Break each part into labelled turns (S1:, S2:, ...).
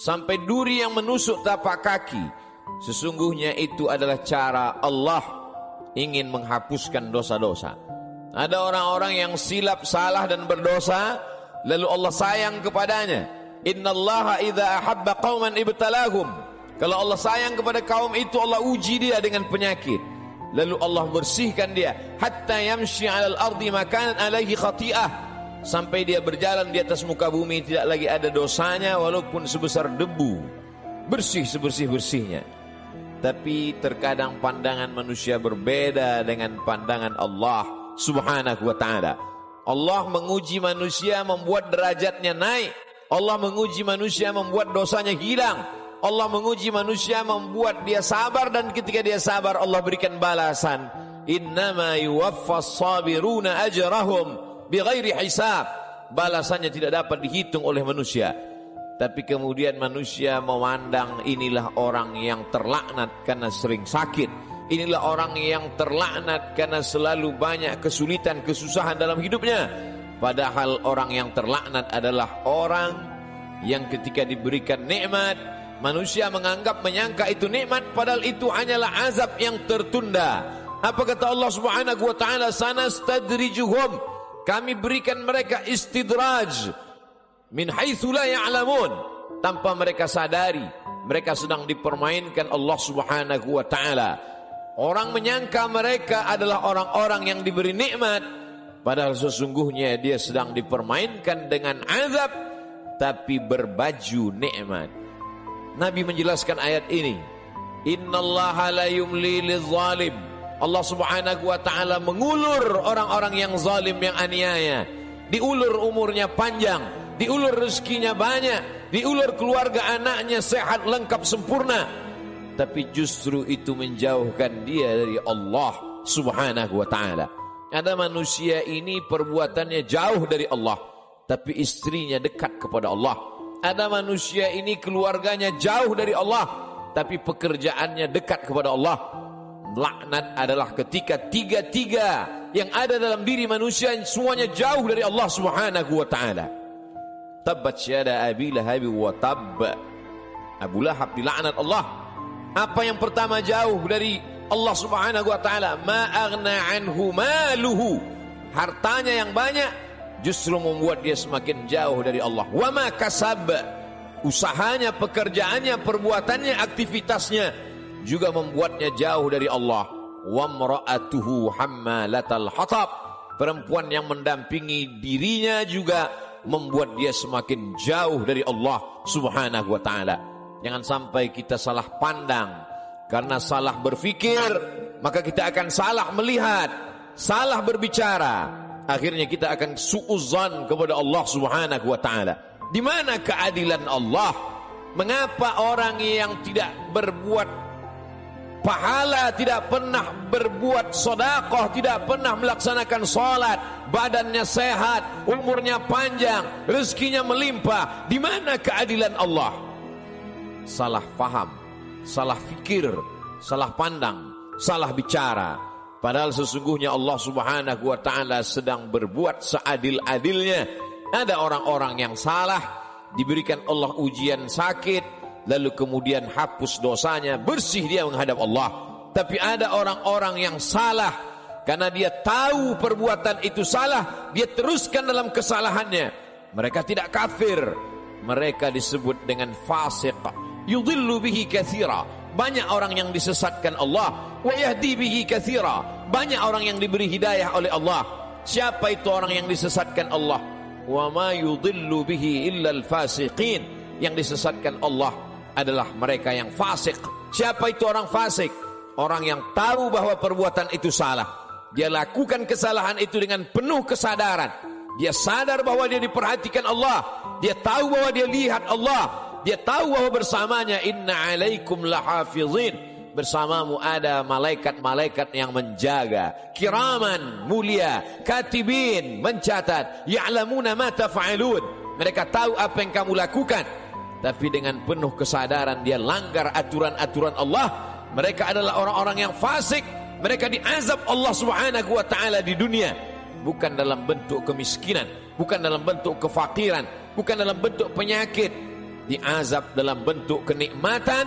S1: sampai duri yang menusuk tapak kaki, sesungguhnya itu adalah cara Allah ingin menghapuskan dosa-dosa. Ada orang-orang yang silap, salah dan berdosa, lalu Allah sayang kepadanya. Innallaha idza ahabba qauman ibtalahum. Kalau Allah sayang kepada kaum itu, Allah uji dia dengan penyakit. Lalu Allah bersihkan dia hatta yamshi 'alal ardi makanan alaihi khati'ah, sampai dia berjalan di atas muka bumi tidak lagi ada dosanya walaupun sebesar debu. Bersih sebersih-bersihnya. Tapi terkadang pandangan manusia berbeda dengan pandangan Allah Subhanahu wa ta'ala. Allah menguji manusia membuat derajatnya naik. Allah menguji manusia membuat dosanya hilang. Allah menguji manusia membuat dia sabar, dan ketika dia sabar Allah berikan balasan. Innama yuwaffas sabiruna ajrahum bighairi hisab. Balasannya tidak dapat dihitung oleh manusia. Tapi kemudian manusia memandang inilah orang yang terlaknat karena sering sakit. Inilah orang yang terlaknat karena selalu banyak kesulitan, kesusahan dalam hidupnya. Padahal orang yang terlaknat adalah orang yang ketika diberikan nikmat, manusia menyangka itu nikmat, padahal itu hanyalah azab yang tertunda. Apa kata Allah Subhanahu wa ta'ala? Sanastadrijuhum, kami berikan mereka istidraj min haitsu la ya'lamun, tanpa mereka sadari mereka sedang dipermainkan Allah Subhanahu wa ta'ala. Orang menyangka mereka adalah orang-orang yang diberi nikmat, padahal sesungguhnya dia sedang dipermainkan dengan azab, tapi berbaju nikmat. Nabi menjelaskan ayat ini. Innallaha la yumli lizalim. Allah Subhanahu wa ta'ala mengulur orang-orang yang zalim, yang aniaya. Diulur umurnya panjang, diulur rezekinya banyak, diulur keluarga anaknya sehat, lengkap, sempurna. Tapi justru itu menjauhkan dia dari Allah Subhanahu wa ta'ala. Ada manusia ini perbuatannya jauh dari Allah, tapi istrinya dekat kepada Allah. Ada manusia ini keluarganya jauh dari Allah, tapi pekerjaannya dekat kepada Allah. Laknat adalah ketika tiga-tiga yang ada dalam diri manusia semuanya jauh dari Allah Subhanahu wa ta'ala. Tabbat syada Abi Lahab wa tab. Abu Lahab dilaknat Allah. Apa yang pertama jauh dari Allah Subhanahu wa ta'ala? Ma aghna anhu maluhu. Hartanya yang banyak justru membuat dia semakin jauh dari Allah. Wa ma kasab. Usahanya, pekerjaannya, perbuatannya, aktivitasnya juga membuatnya jauh dari Allah. Wa mra'atuhu hammalatal hatab. Perempuan yang mendampingi dirinya juga membuat dia semakin jauh dari Allah Subhanahu wa ta'ala. Jangan sampai kita salah pandang. Karena salah berfikir, maka kita akan salah melihat, salah berbicara. Akhirnya kita akan su'uzzan kepada Allah Subhanahu wa ta'ala. Di mana keadilan Allah? Mengapa orang yang tidak berbuat pahala, tidak pernah berbuat sedekah, tidak pernah melaksanakan salat, badannya sehat, umurnya panjang, rezekinya melimpah? Di mana keadilan Allah? Salah faham, salah fikir, salah pandang, salah bicara. Padahal sesungguhnya Allah Subhanahu wa ta'ala sedang berbuat seadil-adilnya. Ada orang-orang yang salah, diberikan Allah ujian sakit, lalu kemudian hapus dosanya, bersih dia menghadap Allah. Tapi ada orang-orang yang salah, karena dia tahu perbuatan itu salah, dia teruskan dalam kesalahannya. Mereka tidak kafir, mereka disebut dengan fasik. Yudhillu bihi katsira. Banyak orang yang disesatkan Allah. Wa yahdi bihi katsira. Banyak orang yang diberi hidayah oleh Allah. Siapa itu orang yang disesatkan Allah? Wa ma yudhillu bihi illa al-fasiqin. Yang disesatkan Allah adalah mereka yang fasik. Siapa itu orang fasik? Orang yang tahu bahwa perbuatan itu salah. Dia lakukan kesalahan itu dengan penuh kesadaran. Dia sadar bahwa dia diperhatikan Allah. Dia tahu bahwa dia lihat Allah. Dia tahu bahwa bersamanya inna alaikum lahafizin. Bersamamu ada malaikat-malaikat yang menjaga. Kiraman, mulia, katibin, mencatat. Ya'lamuna ma taf'alun. Mereka tahu apa yang kamu lakukan. Tapi dengan penuh kesadaran dia langgar aturan-aturan Allah. Mereka adalah orang-orang yang fasik. Mereka diazab Allah Subhanahu wa ta'ala di dunia. Bukan dalam bentuk kemiskinan, bukan dalam bentuk kefakiran, bukan dalam bentuk penyakit. diazab dalam bentuk kenikmatan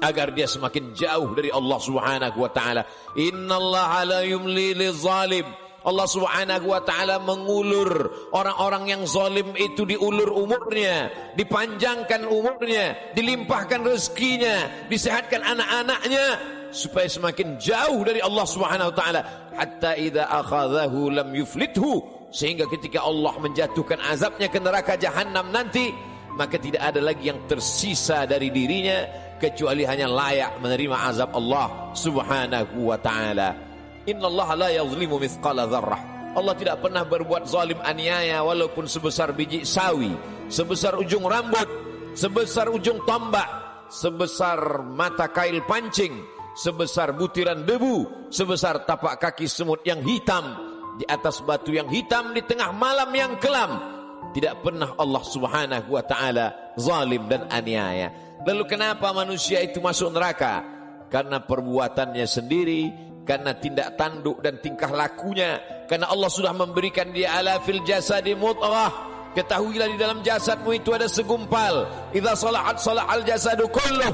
S1: agar dia semakin jauh dari Allah Subhanahu wa taala. Innallaha la yumli lizalim. Allah Subhanahu wa taala mengulur orang-orang yang zalim itu, diulur umurnya, dipanjangkan umurnya, dilimpahkan rezekinya, disehatkan anak-anaknya supaya semakin jauh dari Allah Subhanahu wa taala. Hatta idza akhadhahu lam yuflithu, sehingga ketika Allah menjatuhkan azabnya ke neraka jahanam nanti, maka tidak ada lagi yang tersisa dari dirinya kecuali hanya layak menerima azab Allah Subhanahu wa taala. Innallaha la yazlimu mithqala dzarrah. Allah tidak pernah berbuat zalim aniaya walaupun sebesar biji sawi, sebesar ujung rambut, sebesar ujung tombak, sebesar mata kail pancing, sebesar butiran debu, sebesar tapak kaki semut yang hitam di atas batu yang hitam di tengah malam yang kelam. Tidak pernah Allah Subhanahu wa taala zalim dan aniaya. Lalu kenapa manusia itu masuk neraka? Karena perbuatannya sendiri, karena tindak tanduk dan tingkah lakunya. Karena Allah sudah memberikan dia ala fil jasadi mudghah. Ketahuilah di dalam jasadmu itu ada segumpal. Idza salahat salahal jasadu kulluh.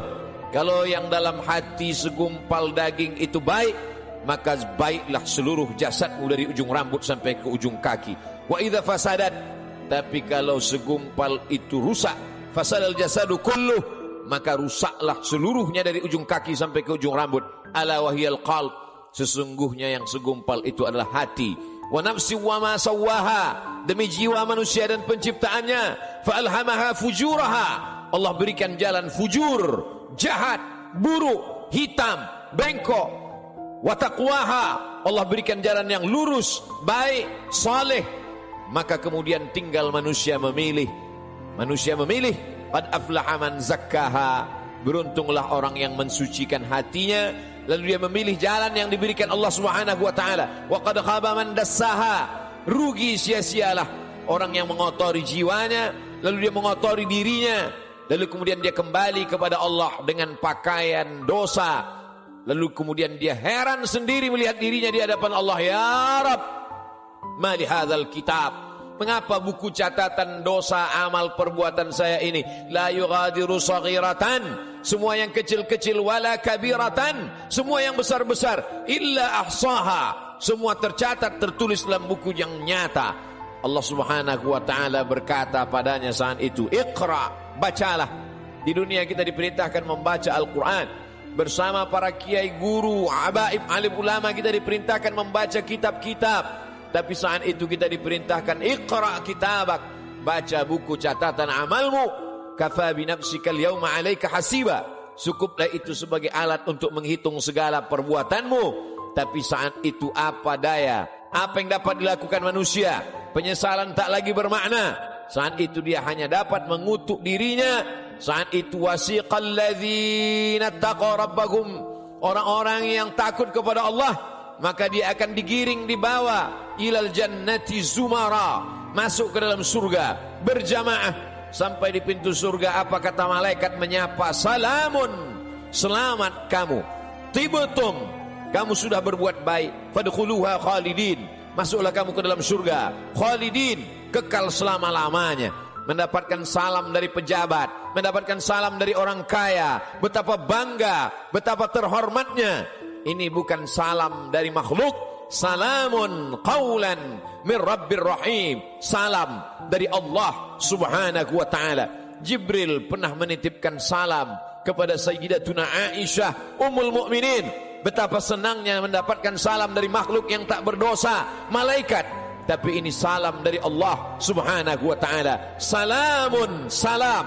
S1: Kalau yang dalam hati segumpal daging itu baik, maka baiklah seluruh jasadmu dari ujung rambut sampai ke ujung kaki. Wa idza fasadat, tapi kalau segumpal itu rusak, fasadal jasadu kulluh, maka rusaklah seluruhnya dari ujung kaki sampai ke ujung rambut. Ala wahyal qalb, sesungguhnya yang segumpal itu adalah hati. Wa nafsi wa ma sawwaha, demi jiwa manusia dan penciptaannya. Fa alhamaha fujuraha, Allah berikan jalan fujur, jahat, buruk, hitam, bengkok. Wa taqwaha, Allah berikan jalan yang lurus, baik, saleh. Maka kemudian tinggal manusia memilih. Manusia memilih. Qad aflaha man zakkaha, beruntunglah orang yang mensucikan hatinya, lalu dia memilih jalan yang diberikan Allah Subhanahu wa taala. Wa qad khaba man dassaha, rugi sia-sialah orang yang mengotori jiwanya, lalu dia mengotori dirinya, lalu kemudian dia kembali kepada Allah dengan pakaian dosa, lalu kemudian dia heran sendiri melihat dirinya di hadapan Allah. Ya Rabb, ma li hadzal kitab, mengapa buku catatan dosa amal perbuatan saya ini la yughadiru saghiratan, semua yang kecil-kecil, wala kabiratan, semua yang besar-besar, illa ahsaha, semua tercatat tertulis dalam buku yang nyata. Allah Subhanahu wa taala berkata padanya saat itu, Iqra, bacalah. Di dunia kita diperintahkan membaca Al-Quran bersama para kiai, guru, abaib, alim ulama, kita diperintahkan membaca kitab-kitab. Tapi saat itu kita diperintahkan Iqra kitabak, baca buku catatan amalmu. Kafa bi nafsikal yauma 'alaika hasiba, cukuplah itu sebagai alat untuk menghitung segala perbuatanmu. Tapi saat itu apa daya, apa yang dapat dilakukan manusia? Penyesalan tak lagi bermakna. Saat itu dia hanya dapat mengutuk dirinya. Saat itu wasiqal ladzina taqaw rabbahum, orang-orang yang takut kepada Allah, maka dia akan digiring, dibawa ilal jannati zumara, masuk ke dalam surga berjamaah. Sampai di pintu surga, apa kata malaikat menyapa? Salamun, selamat kamu, tibtum, kamu sudah berbuat baik, fadkhuluha khalidin, masuklah kamu ke dalam surga khalidin, kekal selama-lamanya. Mendapatkan salam dari pejabat, mendapatkan salam dari orang kaya, betapa bangga, betapa terhormatnya. Ini bukan salam dari makhluk. Salamun qawlan min Rabbir Rahim, salam dari Allah Subhanahu wa taala. Jibril pernah menitipkan salam kepada Sayyidatuna Aisyah Ummul Mukminin. Betapa senangnya mendapatkan salam dari makhluk yang tak berdosa, malaikat. Tapi ini salam dari Allah Subhanahu wa taala. Salamun, salam,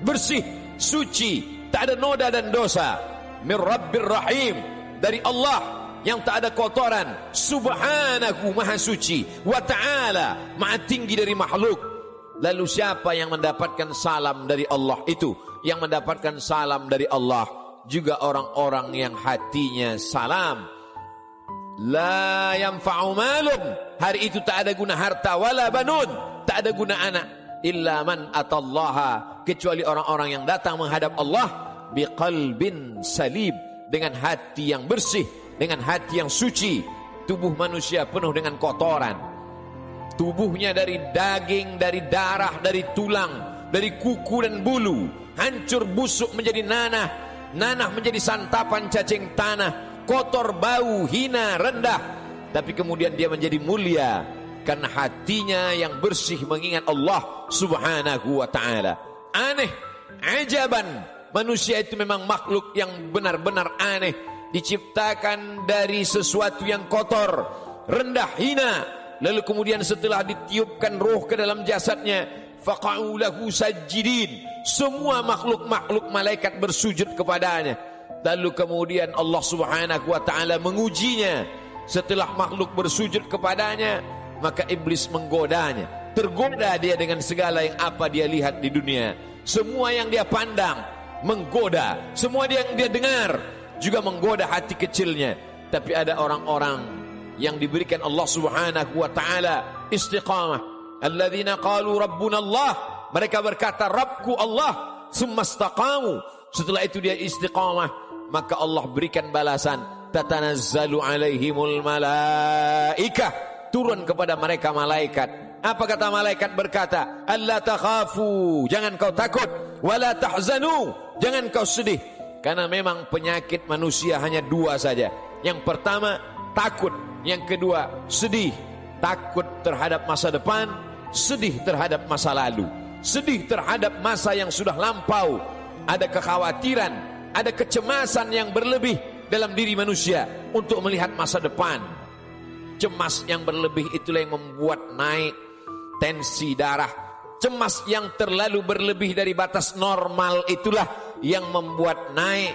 S1: bersih, suci, tak ada noda dan dosa. Min Rabbir Rahim, dari Allah yang tak ada kotoran, Subhanahu, maha suci, wa ta'ala, maha tinggi dari makhluk. Lalu siapa yang mendapatkan salam dari Allah itu? Yang mendapatkan salam dari Allah juga orang-orang yang hatinya salam. La yanfa'u malun, hari itu tak ada guna harta, wala banun, tak ada guna anak, illa man atallaha, kecuali orang-orang yang datang menghadap Allah biqalbin salim, dengan hati yang bersih, dengan hati yang suci. Tubuh manusia penuh dengan kotoran. Tubuhnya dari daging, dari darah, dari tulang, dari kuku dan bulu, hancur busuk menjadi nanah, nanah menjadi santapan cacing tanah, kotor, bau, hina, rendah. Tapi kemudian dia menjadi mulia karena hatinya yang bersih mengingat Allah subhanahu wa ta'ala. Aneh, ajaban, manusia itu memang makhluk yang benar-benar aneh, diciptakan dari sesuatu yang kotor, rendah, hina. Lalu kemudian setelah ditiupkan roh ke dalam jasadnya, faqa'u lahu sajidin, semua makhluk-makhluk malaikat bersujud kepadanya. Lalu kemudian Allah subhanahu wa ta'ala mengujinya. Setelah makhluk bersujud kepadanya, maka iblis menggodanya. Tergoda dia dengan segala yang apa dia lihat di dunia. Semua yang dia pandang menggoda, semua yang dia dengar juga menggoda hati kecilnya. Tapi ada orang-orang yang diberikan Allah subhanahu wa ta'ala istiqamah. Alladzina qalu rabbuna Allah, mereka berkata Rabbku Allah, summa istaqamu, setelah itu dia istiqamah, maka Allah berikan balasan, tatanazzalu alaihimul malaikah, turun kepada mereka malaikat. Apa kata malaikat? Berkata, alla takhafu, jangan kau takut, wala tahzanu, jangan kau sedih. Karena memang penyakit manusia hanya dua saja. Yang pertama takut, yang kedua sedih. Takut terhadap masa depan, sedih terhadap masa lalu, sedih terhadap masa yang sudah lampau. Ada kekhawatiran, ada kecemasan yang berlebih dalam diri manusia untuk melihat masa depan. Cemas yang berlebih itulah yang membuat naik tensi darah. Cemas yang terlalu berlebih dari batas normal itulah yang membuat naik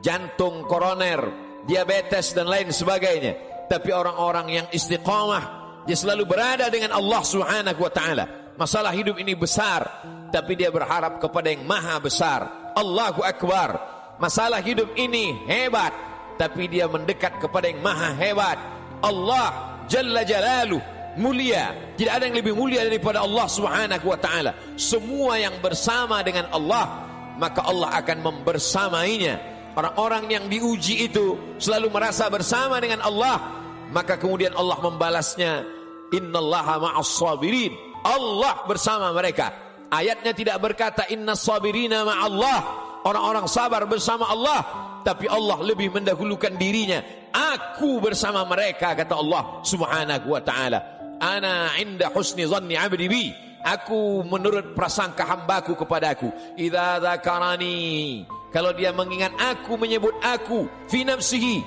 S1: jantung koroner, diabetes dan lain sebagainya. Tapi orang-orang yang istiqamah, dia selalu berada dengan Allah subhanahu wa ta'ala. Masalah hidup ini besar, tapi dia berharap kepada yang maha besar, Allahu Akbar. Masalah hidup ini hebat, tapi dia mendekat kepada yang maha hebat, Allah Jalla Jalaluh, mulia. Tidak ada yang lebih mulia daripada Allah subhanahu wa ta'ala. Semua yang bersama dengan Allah, maka Allah akan membersamainya. Orang-orang yang diuji itu selalu merasa bersama dengan Allah, maka kemudian Allah membalasnya, innallaha ma'as sabirin, Allah bersama mereka. Ayatnya tidak berkata innas sabirina ma'allah, orang-orang sabar bersama Allah, tapi Allah lebih mendahulukan dirinya. Aku bersama mereka, kata Allah subhanahu wa ta'ala. Ana inda husni zanni abdi bi, aku menurut prasangka hambaku kepadaku. Idza dzakarani, kalau dia mengingat aku, menyebut aku, fi nafsihi,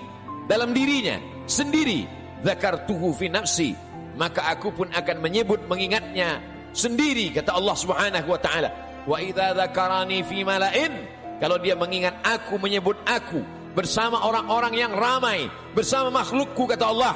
S1: dalam dirinya sendiri, dzakartuhu fi nafsi, maka aku pun akan menyebut, mengingatnya sendiri, kata Allah subhanahu wa ta'ala. Wa idza dzakarani fi mala'in, kalau dia mengingat aku, menyebut aku bersama orang-orang yang ramai, bersama makhlukku, kata Allah,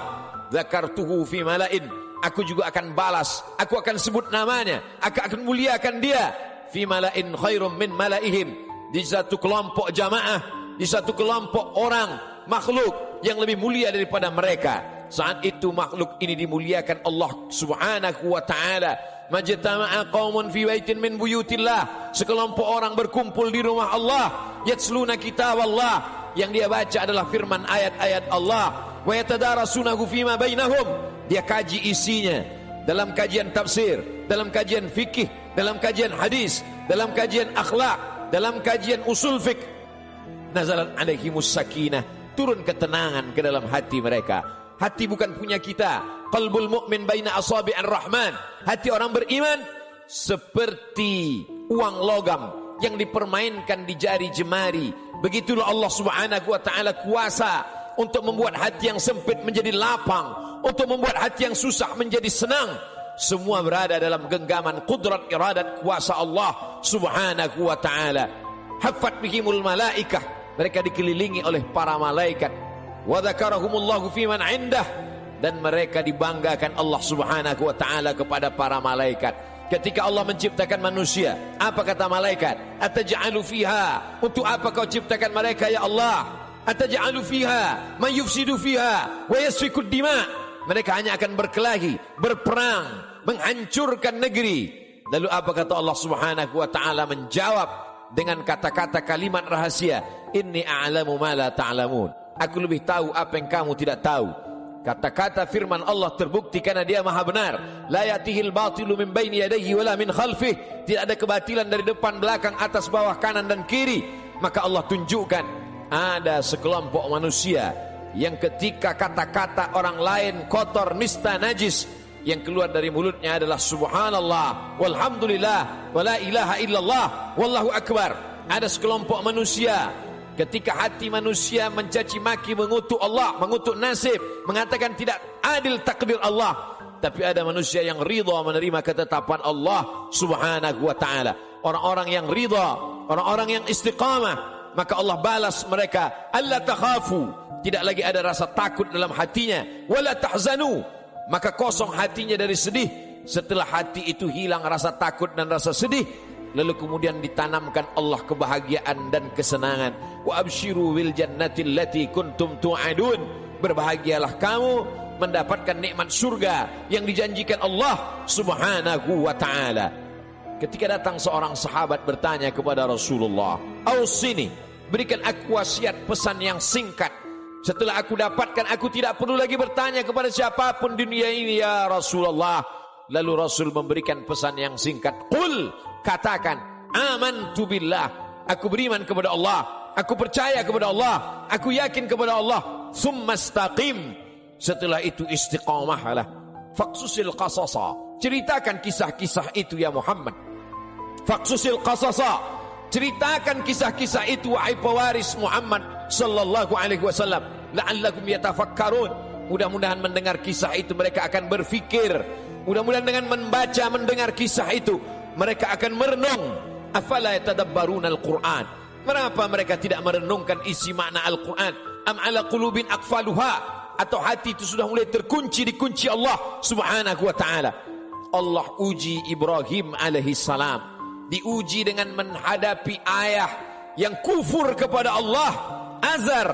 S1: dzakartuhu fi mala'in, aku juga akan balas, aku akan sebut namanya, aku akan muliakan dia, fi mala'in khairum min mala'ihim, di satu kelompok jamaah, di satu kelompok orang makhluk yang lebih mulia daripada mereka. Saat itu makhluk ini dimuliakan Allah subhanahu wa ta'ala. Majtama'a qaumun fi baitin min buyutillah, sekelompok orang berkumpul di rumah Allah, yatsluna kitab Allah, yang dia baca adalah firman ayat-ayat Allah, wa yatadarasunahu fima bainahum, dia kaji isinya dalam kajian tafsir, dalam kajian fikih, dalam kajian hadis, dalam kajian akhlak, dalam kajian usul fiqh. Nazalat alaihimus sakinah, turun ketenangan ke dalam hati mereka. Hati bukan punya kita. Qalbul mu'min baina asabi'ir rahman, hati orang beriman seperti uang logam yang dipermainkan di jari jemari. Begitulah Allah subhanahu wa ta'ala kuasa untuk membuat hati yang sempit menjadi lapang, untuk membuat hati yang susah menjadi senang. Semua berada dalam genggaman kudrat, iradat, kuasa Allah subhanahu wa ta'ala. Haffat bihimul malaikah, mereka dikelilingi oleh para malaikat. Wa dzakarahumullahu fiman indah, dan mereka dibanggakan Allah subhanahu wa ta'ala kepada para malaikat. Ketika Allah menciptakan manusia, apa kata malaikat? Ataj'alu fiha, untuk apa kau ciptakan mereka ya Allah? Ataj'alu fiha man yufsidu fiha wa yasfikud dima', mereka hanya akan berkelahi, berperang, menghancurkan negeri. Lalu apa kata Allah subhanahu wa ta'ala? Menjawab dengan kata-kata kalimat rahasia, inni a'lamu ma la ta'lamun, aku lebih tahu apa yang kamu tidak tahu. Kata-kata firman Allah terbukti karena dia maha benar. La yatihil batilu min baini yadayhi wala min khalfih. Tidak ada kebatilan dari depan, belakang, atas, bawah, kanan dan kiri. Maka Allah tunjukkan ada sekelompok manusia yang ketika kata-kata orang lain kotor, nista, najis, yang keluar dari mulutnya adalah subhanallah, walhamdulillah, wala ilaha illallah, wallahu akbar. Ada sekelompok manusia ketika hati manusia mencaci maki, mengutuk Allah, mengutuk nasib, mengatakan tidak adil takdir Allah, tapi ada manusia yang ridha menerima ketetapan Allah subhanahu wa ta'ala. Orang-orang yang ridha, orang-orang yang istiqamah, maka Allah balas mereka, alla takhafu, tidak lagi ada rasa takut dalam hatinya, wala tahzanu, maka kosong hatinya dari sedih. Setelah hati itu hilang rasa takut dan rasa sedih, lalu kemudian ditanamkan Allah kebahagiaan dan kesenangan. Wa absyiru bil jannati allati kuntum tu'adun. Berbahagialah kamu mendapatkan nikmat surga yang dijanjikan Allah subhanahu wa ta'ala. Ketika datang seorang sahabat bertanya kepada Rasulullah, "Ausini, berikan aku wasiat pesan yang singkat. Setelah aku dapatkan, aku tidak perlu lagi bertanya kepada siapapun di dunia ini ya Rasulullah." Lalu Rasul memberikan pesan yang singkat. Qul, katakan, amantu billah, aku beriman kepada Allah, aku percaya kepada Allah, aku yakin kepada Allah. Tsumma istaqim, setelah itu istiqamahlah. Faqsusil qasasa, ceritakan kisah-kisah itu ya Muhammad. Faqsusil qasasa, ceritakan kisah-kisah itu wahai pewaris Muhammad sallallahu alaihi wasallam. La'allakum yatafakkarun, mudah-mudahan mendengar kisah itu mereka akan berfikir. Mudah-mudahan dengan membaca, mendengar kisah itu mereka akan merenung. Afala yatadabbaruna al-Qur'an, mengapa mereka tidak merenungkan isi makna Al-Quran? Am ala qulubin aqfaluha, atau hati itu sudah mulai terkunci dikunci Allah subhanahu wa ta'ala. Allah uji Ibrahim alaihi salam, diuji dengan menghadapi ayah yang kufur kepada Allah, Azar,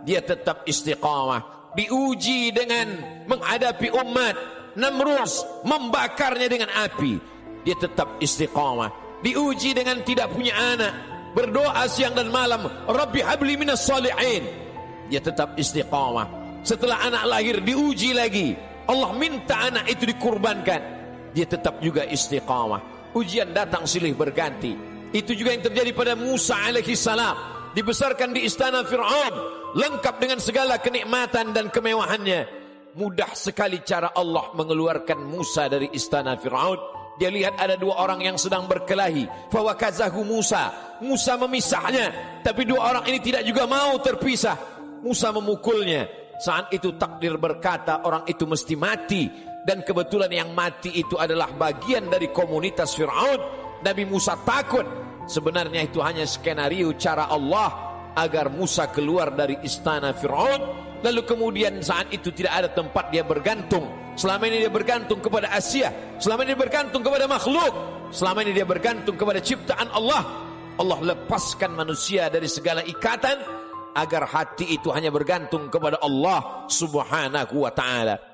S1: dia tetap istiqamah. Diuji dengan menghadapi umat Namrus, membakarnya dengan api, dia tetap istiqamah. Diuji dengan tidak punya anak, berdoa siang dan malam, Rabbi habli minas salihin, dia tetap istiqamah. Setelah anak lahir diuji lagi, Allah minta anak itu dikurbankan, dia tetap juga istiqamah. Ujian datang silih berganti. Itu juga yang terjadi pada Musa alaihi salam, dibesarkan di istana Fir'aun, lengkap dengan segala kenikmatan dan kemewahannya. Mudah sekali cara Allah mengeluarkan Musa dari istana Fir'aun. Dia lihat ada dua orang yang sedang berkelahi. Fawakazahu Musa, Musa memisahnya, tapi dua orang ini tidak juga mau terpisah. Musa memukulnya. Saat itu takdir berkata orang itu mesti mati, dan kebetulan yang mati itu adalah bagian dari komunitas Fir'aun. Nabi Musa takut. Sebenarnya itu hanya skenario cara Allah agar Musa keluar dari istana Fir'aun. Lalu kemudian saat itu tidak ada tempat dia bergantung. Selama ini dia bergantung kepada Asia, selama ini dia bergantung kepada makhluk, selama ini dia bergantung kepada ciptaan Allah. Allah lepaskan manusia dari segala ikatan agar hati itu hanya bergantung kepada Allah subhanahu wa ta'ala.